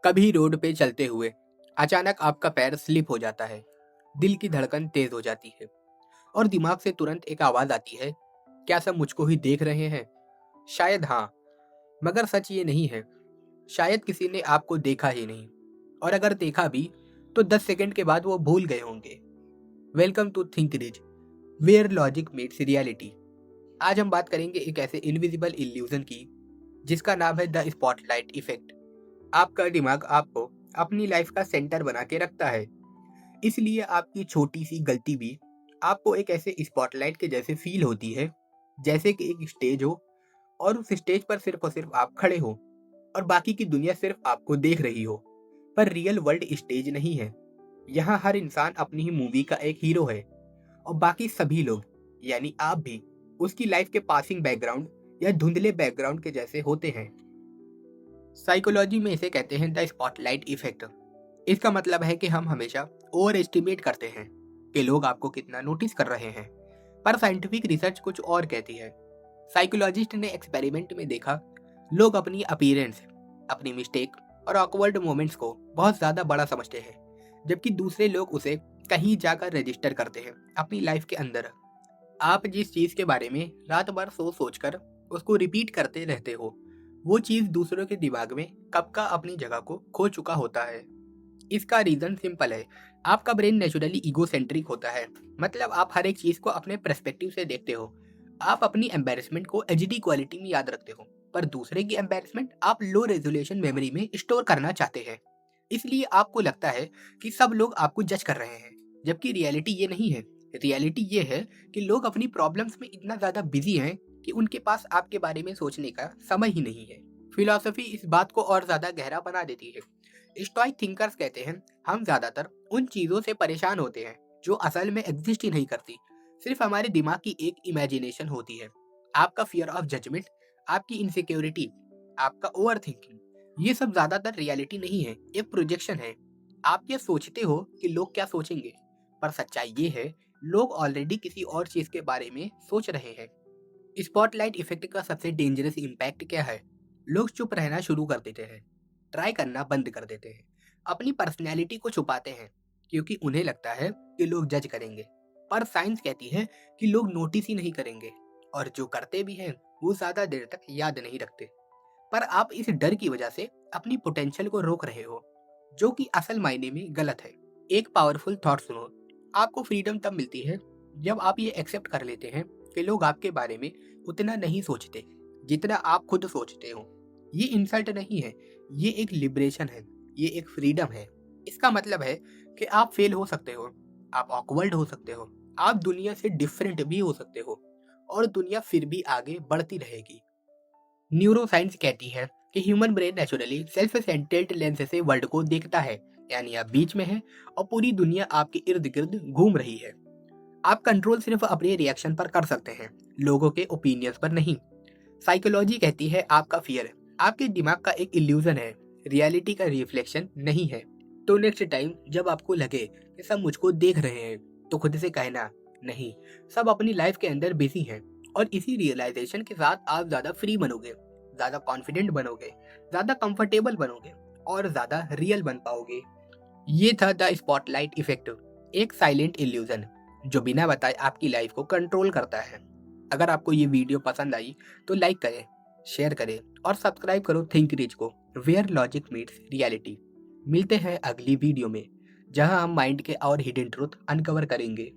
कभी रोड पे चलते हुए अचानक आपका पैर स्लिप हो जाता है, दिल की धड़कन तेज हो जाती है और दिमाग से तुरंत एक आवाज आती है, क्या सब मुझको ही देख रहे हैं? शायद हाँ, मगर सच ये नहीं है। शायद किसी ने आपको देखा ही नहीं, और अगर देखा भी तो 10 सेकंड के बाद वो भूल गए होंगे। Welcome to Think Rich, where logic meets reality. आज हम बात करेंगे एक ऐसे इनविजिबल इल्यूजन की जिसका नाम है द स्पॉटलाइट इफेक्ट। आपका दिमाग आपको अपनी लाइफ का सेंटर बना के रखता है, इसलिए आपकी छोटी सी गलती भी आपको एक ऐसे स्पॉटलाइट के जैसे फील होती है, जैसे कि एक स्टेज हो और उस स्टेज पर सिर्फ और सिर्फ आप खड़े हो और बाकी की दुनिया सिर्फ आपको देख रही हो। पर रियल वर्ल्ड स्टेज नहीं है। यहाँ हर इंसान अपनी ही मूवी का एक हीरो है और बाकी सभी लोग, यानी आप भी, उसकी लाइफ के पासिंग बैकग्राउंड या धुंधले बैकग्राउंड के जैसे होते हैं। साइकोलॉजी में इसे कहते हैं द स्पॉटलाइट इफेक्ट। इसका मतलब है कि हम हमेशा ओवर एस्टिमेट करते हैं कि लोग आपको कितना नोटिस कर रहे हैं, पर साइंटिफिक रिसर्च कुछ और कहती है। साइकोलॉजिस्ट ने एक्सपेरिमेंट में देखा, लोग अपनी अपीयरेंस, अपनी मिस्टेक और ऑकवर्ड मोमेंट्स को बहुत ज़्यादा बड़ा समझते हैं, जबकि दूसरे लोग उसे कहीं जाकर रजिस्टर करते हैं अपनी लाइफ के अंदर। आप जिस चीज़ के बारे में रात भर सोच सोच कर उसको रिपीट करते रहते हो, वो चीज़ दूसरों के दिमाग में कब का अपनी जगह को खो चुका होता है। इसका रीज़न सिंपल है। आपका ब्रेन नेचुरली ईगोसेंट्रिक होता है, मतलब आप हर एक चीज़ को अपने पर्सपेक्टिव से देखते हो। आप अपनी एम्बेरसमेंट को एचडी क्वालिटी में याद रखते हो, पर दूसरे की एम्बेरसमेंट आप लो रेजोल्यूशन मेमोरी में स्टोर करना चाहते हैं। इसलिए आपको लगता है कि सब लोग आपको जज कर रहे हैं, जबकि रियलिटी ये नहीं है। रियलिटी ये है कि लोग अपनी प्रॉब्लम्स में इतना ज़्यादा बिजी हैं कि उनके पास आपके बारे में सोचने का समय ही नहीं है। फिलॉसफी इस बात को और ज़्यादा गहरा बना देती है। स्टोइक थिंकर्स कहते हैं, हम ज़्यादातर उन चीज़ों से परेशान होते हैं जो असल में एग्जिस्ट ही नहीं करती, सिर्फ हमारे दिमाग की एक इमेजिनेशन होती है। आपका फियर ऑफ जजमेंट, आपकी इनसिक्योरिटी, आपका ओवर थिंकिंग, ये सब ज़्यादातर रियलिटी नहीं है, एक प्रोजेक्शन है। आप ये सोचते हो कि लोग क्या सोचेंगे, पर सच्चाई ये है, लोग ऑलरेडी किसी और चीज़ के बारे में सोच रहे हैं। स्पॉटलाइट इफेक्ट का सबसे डेंजरस इम्पैक्ट क्या है? लोग चुप रहना शुरू कर देते हैं, ट्राई करना बंद कर देते हैं, अपनी पर्सनैलिटी को छुपाते हैं क्योंकि उन्हें लगता है कि लोग जज करेंगे। पर साइंस कहती है कि लोग नोटिस ही नहीं करेंगे, और जो करते भी हैं वो ज़्यादा देर तक याद नहीं रखते। पर आप इस डर की वजह से अपनी पोटेंशियल को रोक रहे हो, जो कि असल मायने में गलत है। एक पावरफुल थॉट सुनो। आपको फ्रीडम तब मिलती है जब आप ये एक्सेप्ट कर लेते हैं कि लोग आपके बारे में उतना नहीं सोचते जितना आप खुद सोचते हो। ये इंसल्ट नहीं है, ये एक लिबरेशन है, ये एक फ्रीडम है। इसका मतलब है कि आप फेल हो सकते हो, आप ऑकवर्ड हो सकते हो, आप दुनिया से डिफरेंट भी हो सकते हो, और दुनिया फिर भी आगे बढ़ती रहेगी। न्यूरोसाइंस कहती है कि human brain naturally self centred lens से वर्ल्ड को देखता है, यानी आप बीच में हैं और पूरी दुनिया आपके इर्द गिर्द घूम रही है। आप कंट्रोल सिर्फ अपने रिएक्शन पर कर सकते हैं, लोगों के ओपिनियंस पर नहीं। साइकोलॉजी कहती है आपका फियर आपके दिमाग का एक इल्यूजन है, रियलिटी का रिफ्लेक्शन नहीं है। तो नेक्स्ट टाइम जब आपको लगे कि सब मुझको देख रहे हैं, तो खुद से कहना, नहीं, सब अपनी लाइफ के अंदर बिजी हैं। और इसी रियलाइजेशन के साथ आप ज़्यादा फ्री बनोगे, ज़्यादा कॉन्फिडेंट बनोगे, ज़्यादा कंफर्टेबल बनोगे और ज़्यादा रियल बन पाओगे। ये था द स्पॉटलाइट इफेक्ट, एक साइलेंट इल्यूजन जो बिना बताए आपकी लाइफ को कंट्रोल करता है। अगर आपको ये वीडियो पसंद आई तो लाइक करें, शेयर करें और सब्सक्राइब करो थिंक रिच को, वेयर लॉजिक मीट्स रियलिटी। मिलते हैं अगली वीडियो में, जहां हम माइंड के और हिडन ट्रूथ अनकवर करेंगे।